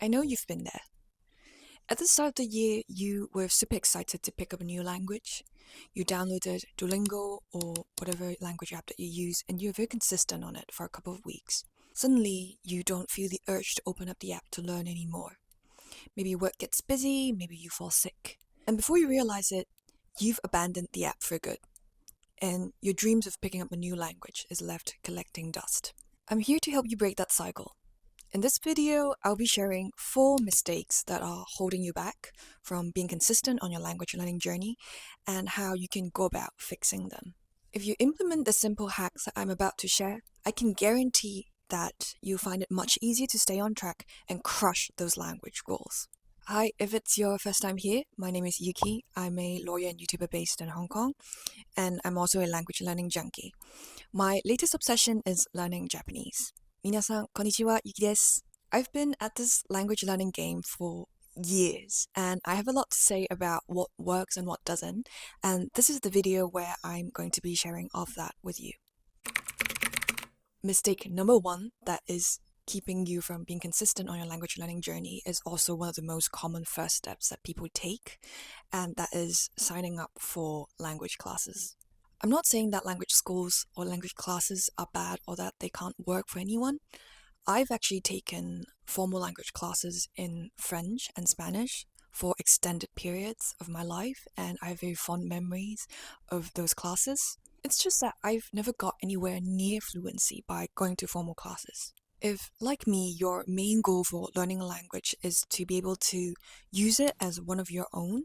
I know you've been there. At the start of the year, you were super excited to pick up a new language. You downloaded Duolingo or whatever language app that you use, and you're very consistent on it for a couple of weeks. Suddenly, you don't feel the urge to open up the app to learn anymore. Maybe work gets busy, maybe you fall sick. And before you realize it, you've abandoned the app for good, and your dreams of picking up a new language is left collecting dust. I'm here to help you break that cycle. In this video, I'll be sharing 4 mistakes that are holding you back from being consistent on your language learning journey and how you can go about fixing them. If you implement the simple hacks that I'm about to share, I can guarantee that you'll find it much easier to stay on track and crush those language goals. Hi, if it's your first time here, my name is Yuki. I'm a lawyer and YouTuber based in Hong Kong, and I'm also a language learning junkie. My latest obsession is learning Japanese. 皆さん、こんにちは、Yuki です。I've been at this language learning game for years, and I have a lot to say about what works and what doesn't, and this is the video where I'm going to be sharing of that with you. Mistake number 1 that is keeping you from being consistent on your language learning journey is also one of the most common first steps that people take, and that is signing up for language classes. I'm not saying that language schools or language classes are bad or that they can't work for anyone. I've actually taken formal language classes in French and Spanish for extended periods of my life, and I have very fond memories of those classes. It's just that I've never got anywhere near fluency by going to formal classes. If, like me, your main goal for learning a language is to be able to use it as one of your own,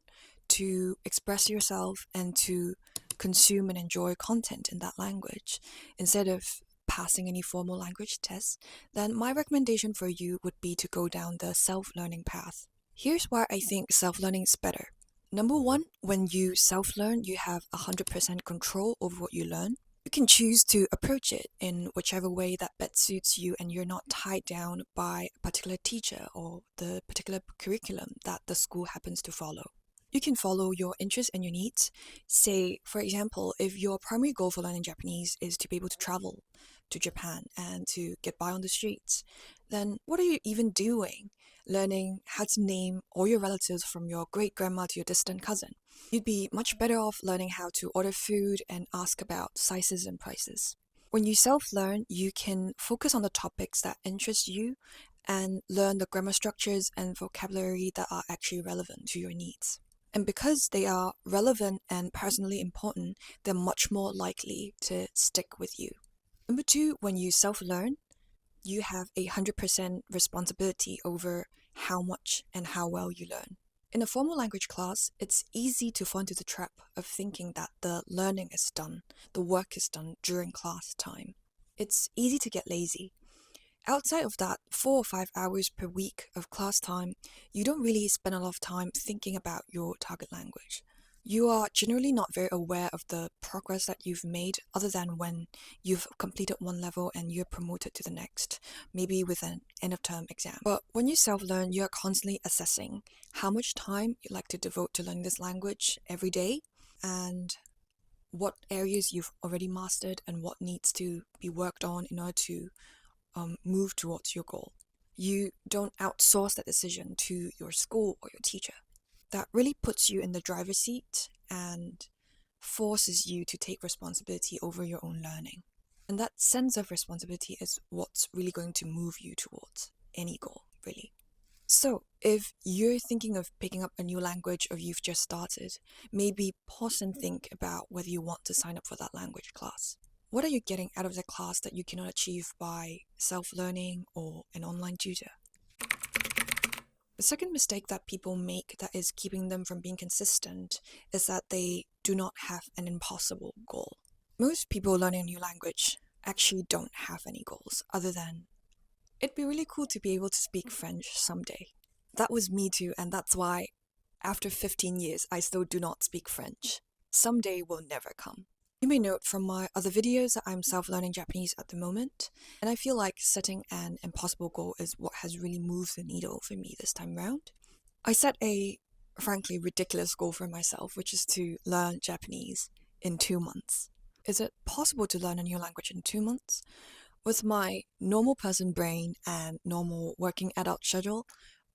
to express yourself and to consume and enjoy content in that language instead of passing any formal language tests, then my recommendation for you would be to go down the self-learning path. Here's why I think self-learning is better. Number 1, when you self-learn, you have 100% control over what you learn. You can choose to approach it in whichever way that best suits you, and you're not tied down by a particular teacher or the particular curriculum that the school happens to follow. You can follow your interests and your needs. Say, for example, if your primary goal for learning Japanese is to be able to travel to Japan and to get by on the streets, then what are you even doing learning how to name all your relatives from your great-grandma to your distant cousin? You'd be much better off learning how to order food and ask about sizes and prices. When you self-learn, you can focus on the topics that interest you and learn the grammar structures and vocabulary that are actually relevant to your needs. And because they are relevant and personally important, they're much more likely to stick with you. Number 2, when you self-learn, you have 100% responsibility over how much and how well you learn. In a formal language class, it's easy to fall into the trap of thinking that the learning is done, the work is done during class time. It's easy to get lazy. Outside of that 4 or 5 hours per week of class time, you don't really spend a lot of time thinking about your target language. You are generally not very aware of the progress that you've made other than when you've completed one level and you're promoted to the next, maybe with an end of term exam. But when you self-learn, you're constantly assessing how much time you'd like to devote to learning this language every day and what areas you've already mastered and what needs to be worked on in order to move towards your goal. You don't outsource that decision to your school or your teacher. That really puts you in the driver's seat and forces you to take responsibility over your own learning. And that sense of responsibility is what's really going to move you towards any goal, really. So, if you're thinking of picking up a new language or you've just started, maybe pause and think about whether you want to sign up for that language class. What are you getting out of the class that you cannot achieve by self-learning or an online tutor? The second mistake that people make that is keeping them from being consistent is that they do not have an impossible goal. Most people learning a new language actually don't have any goals other than, it'd be really cool to be able to speak French someday. That was me too, and that's why after 15 years I still do not speak French. Someday will never come. You may note from my other videos that I'm self-learning Japanese at the moment, and I feel like setting an impossible goal is what has really moved the needle for me this time round. I set a frankly ridiculous goal for myself, which is to learn Japanese in 2 months. Is it possible to learn a new language in 2 months? With my normal person brain and normal working adult schedule,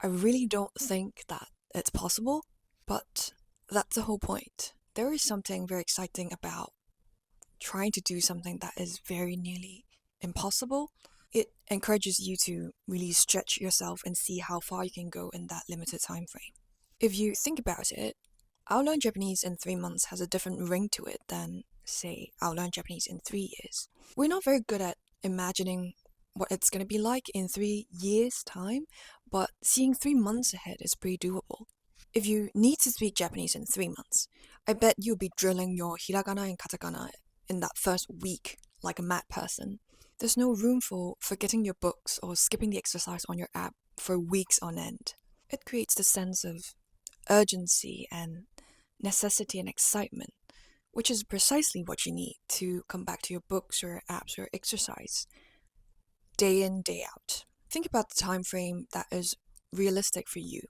I really don't think that it's possible, but that's the whole point. There is something very exciting about trying to do something that is very nearly impossible. It encourages you to really stretch yourself and see how far you can go in that limited time frame. If you think about it, I'll learn Japanese in 3 months has a different ring to it than, say, I'll learn Japanese in 3 years. We're not very good at imagining what it's going to be like in 3 years' time, but seeing 3 months ahead is pretty doable. If you need to speak Japanese in 3 months, I bet you'll be drilling your hiragana and katakana in that first week like a mad person. There's no room for forgetting your books or skipping the exercise on your app for weeks on end. It creates the sense of urgency and necessity and excitement, which is precisely what you need to come back to your books or apps or exercise day in, day out. Think about the time frame that is realistic for you.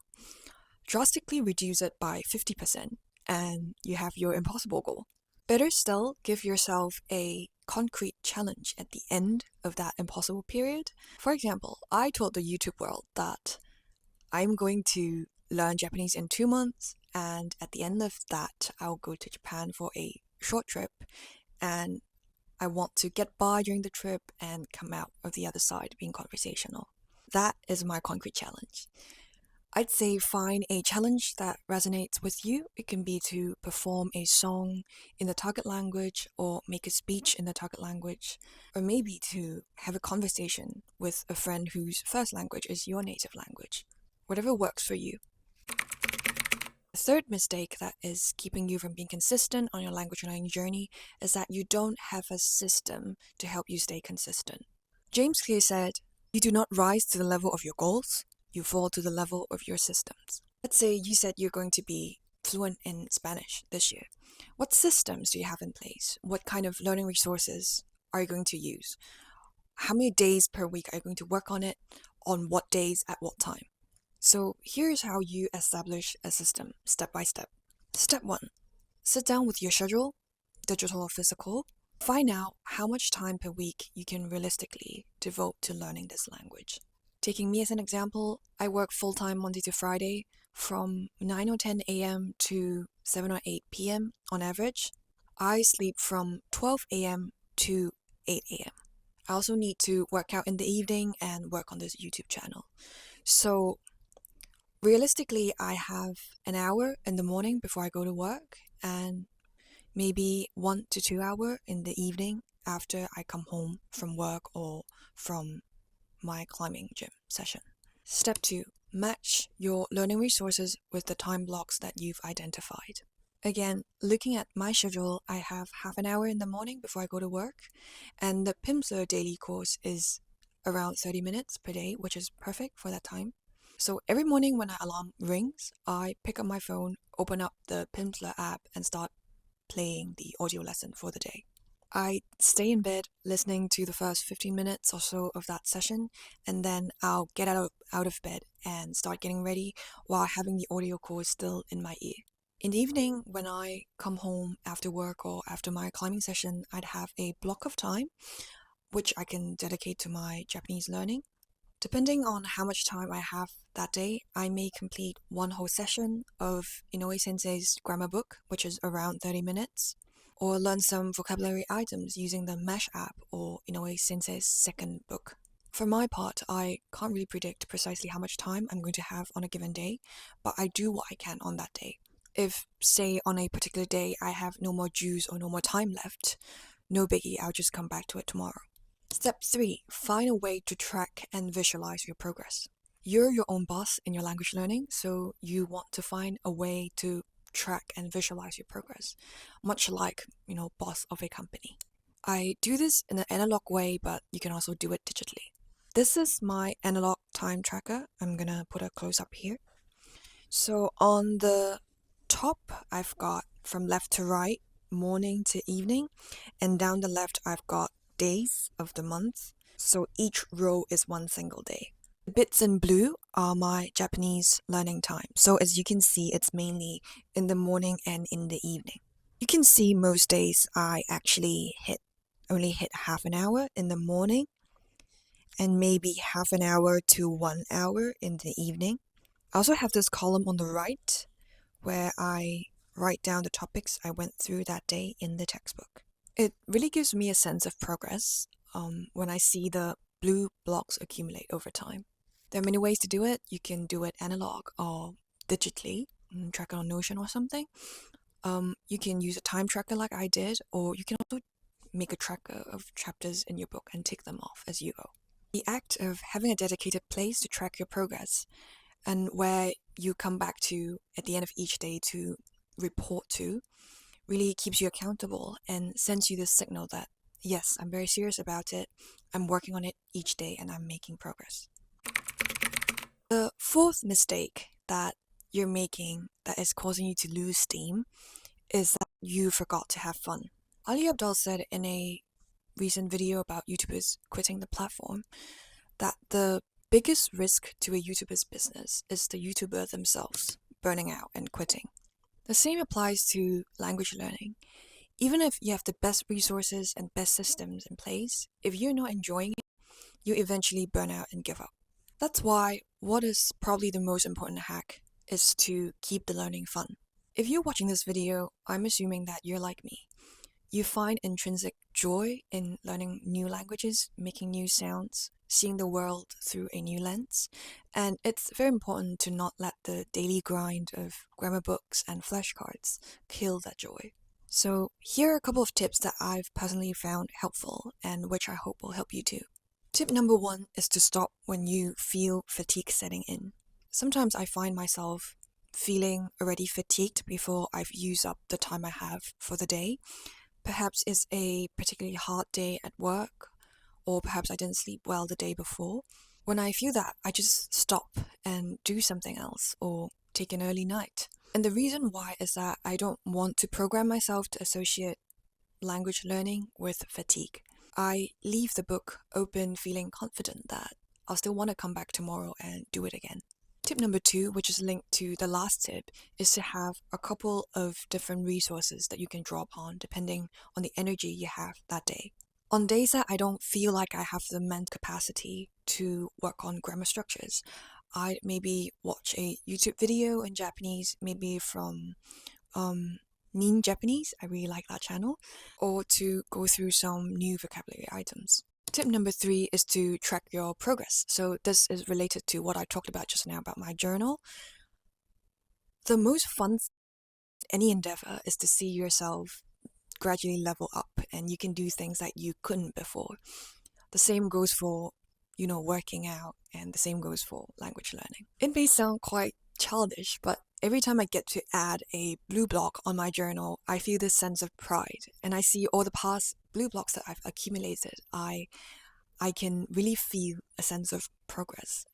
Drastically reduce it by 50%, and you have your impossible goal. Better still, give yourself a concrete challenge at the end of that impossible period. For example, I told the YouTube world that I'm going to learn Japanese in 2 months, and at the end of that, I'll go to Japan for a short trip, and I want to get by during the trip and come out of the other side being conversational. That is my concrete challenge. I'd say find a challenge that resonates with you. It can be to perform a song in the target language or make a speech in the target language, or maybe to have a conversation with a friend whose first language is your native language. Whatever works for you. The third mistake that is keeping you from being consistent on your language learning journey is that you don't have a system to help you stay consistent. James Clear said, "You do not rise to the level of your goals, you fall to the level of your systems." Let's say you said you're going to be fluent in Spanish this year. What systems do you have in place? What kind of learning resources are you going to use? How many days per week are you going to work on it? On what days at what time? So here's how you establish a system, step by step. Step 1. Sit down with your schedule, digital or physical. Find out how much time per week you can realistically devote to learning this language. Taking me as an example, I work full-time Monday to Friday from 9 or 10 a.m. to 7 or 8 p.m. on average. I sleep from 12 a.m. to 8 a.m. I also need to work out in the evening and work on this YouTube channel. So realistically, I have an hour in the morning before I go to work and maybe 1 to 2 hours in the evening after I come home from work or from my climbing gym session. Step 2. Match your learning resources with the time blocks that you've identified. Again, looking at my schedule, I have half an hour in the morning before I go to work, and the Pimsleur daily course is around 30 minutes per day, which is perfect for that time. So every morning when my alarm rings, I pick up my phone, open up the Pimsleur app, and start playing the audio lesson for the day. I stay in bed listening to the first 15 minutes or so of that session, and then I'll get out of bed and start getting ready while having the audio course still in my ear. In the evening, when I come home after work or after my climbing session, I'd have a block of time which I can dedicate to my Japanese learning. Depending on how much time I have that day, I may complete one whole session of Inoue Sensei's grammar book, which is around 30 minutes, or learn some vocabulary items using the Mesh app or Inoue Sensei's second book. For my part, I can't really predict precisely how much time I'm going to have on a given day, but I do what I can on that day. If, say, on a particular day I have no more juice or no more time left, no biggie, I'll just come back to it tomorrow. Step 3. Find a way to track and visualize your progress. You're your own boss in your language learning, so you want to find a way to track and visualize your progress, much like, boss of a company. I do this in an analog way, but you can also do it digitally. This is my analog time tracker. I'm gonna put a close up here. So on the top, I've got from left to right, morning to evening, and down the left, I've got days of the month. So each row is one single day. The bits in blue are my Japanese learning time. So as you can see, it's mainly in the morning and in the evening. You can see most days I actually only hit half an hour in the morning and maybe half an hour to 1 hour in the evening. I also have this column on the right where I write down the topics I went through that day in the textbook. It really gives me a sense of progress when I see the blue blocks accumulate over time. There are many ways to do it. You can do it analog or digitally, track it on Notion or something. You can use a time tracker like I did, or you can also make a tracker of chapters in your book and tick them off as you go. The act of having a dedicated place to track your progress and where you come back to at the end of each day to report to really keeps you accountable and sends you this signal that, yes, I'm very serious about it, I'm working on it each day, and I'm making progress. The fourth mistake that you're making that is causing you to lose steam is that you forgot to have fun. Ali Abdaal said in a recent video about YouTubers quitting the platform that the biggest risk to a YouTuber's business is the YouTuber themselves burning out and quitting. The same applies to language learning. Even if you have the best resources and best systems in place, if you're not enjoying it, you eventually burn out and give up. That's why what is probably the most important hack is to keep the learning fun. If you're watching this video, I'm assuming that you're like me. You find intrinsic joy in learning new languages, making new sounds, seeing the world through a new lens, and it's very important to not let the daily grind of grammar books and flashcards kill that joy. So here are a couple of tips that I've personally found helpful and which I hope will help you too. Tip number 1 is to stop when you feel fatigue setting in. Sometimes I find myself feeling already fatigued before I've used up the time I have for the day. Perhaps it's a particularly hard day at work, or perhaps I didn't sleep well the day before. When I feel that, I just stop and do something else or take an early night. And the reason why is that I don't want to program myself to associate language learning with fatigue. I leave the book open feeling confident that I'll still want to come back tomorrow and do it again. Tip number 2, which is linked to the last tip, is to have a couple of different resources that you can draw upon depending on the energy you have that day. On days that I don't feel like I have the mental capacity to work on grammar structures, I'd maybe watch a YouTube video in Japanese, maybe from Nin Japanese, I really like that channel, or to go through some new vocabulary items. Tip number 3 is to track your progress. So this is related to what I talked about just now about my journal. The most fun any endeavor is to see yourself gradually level up and you can do things that you couldn't before. The same goes for, working out, and the same goes for language learning. It may sound quite childish, but every time I get to add a blue block on my journal, I feel this sense of pride, and I see all the past blue blocks that I've accumulated. I can really feel a sense of progress.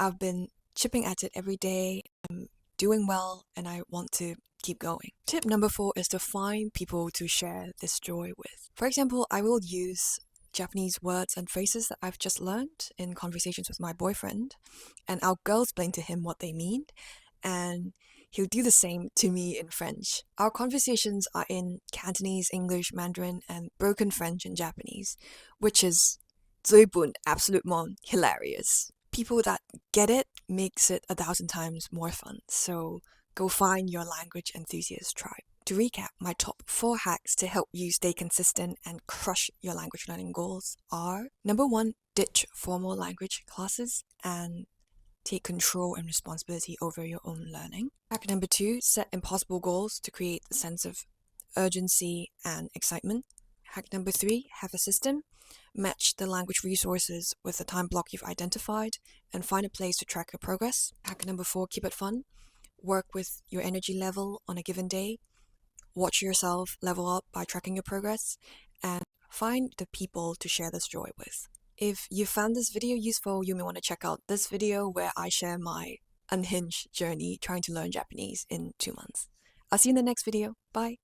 I've been chipping at it every day. I'm doing well, and I want to keep going. Tip number 4 is to find people to share this joy with. For example, I will use Japanese words and phrases that I've just learned in conversations with my boyfriend, and I'll girl-explain to him what they mean, and he'll do the same to me in French. Our conversations are in Cantonese, English, Mandarin, and broken French and Japanese, which is 最本 absolutement hilarious. People that get it makes it 1,000 times more fun, so go find your language enthusiast tribe. To recap, my top 4 hacks to help you stay consistent and crush your language learning goals are: number 1, ditch formal language classes and take control and responsibility over your own learning. Hack number 2, set impossible goals to create a sense of urgency and excitement. Hack number 3, have a system. Match the language resources with the time block you've identified and find a place to track your progress. Hack number 4, keep it fun. Work with your energy level on a given day. Watch yourself level up by tracking your progress, and find the people to share this joy with. If you found this video useful, you may want to check out this video where I share my unhinged journey trying to learn Japanese in 2 months. I'll see you in the next video. Bye!